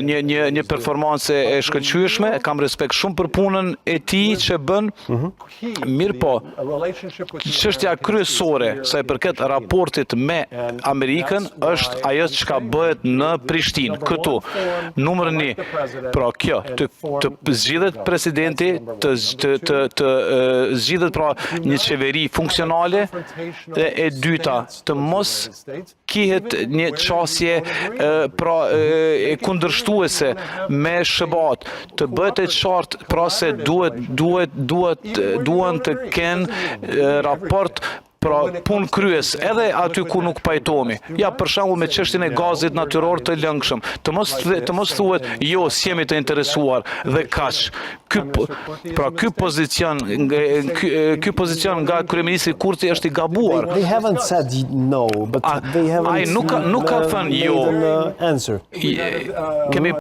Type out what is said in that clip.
një performancë e shkëlqyeshme, kam respekt shumë për punën e tij që bën. Mirë po, çështja kryesore sa i përket raportit me Amerikën është ajo që bëhet në Prishtinë. Këtu, numër 1, pra kjo, të zgjidhet presidenti, të zgjidhet pra një qeveri funksionale, dhe e dyta, të mos kihet një qasje pra e kundërshtuese me SHBA-t, të bëhet e qartë pra se duan të kenë raport pra punë kryes, edhe aty ku nuk pajtohemi. Ja, për shembull me çështjen e gazit natyror të lëngshëm. Të mos thuhet, jo, s'jemi të interesuar dhe kaq. Ky pozicion nga kryeministri Kurti është i gabuar. They haven't said no, but they haven't Ai nuk ka thënë jo. answer. Kemi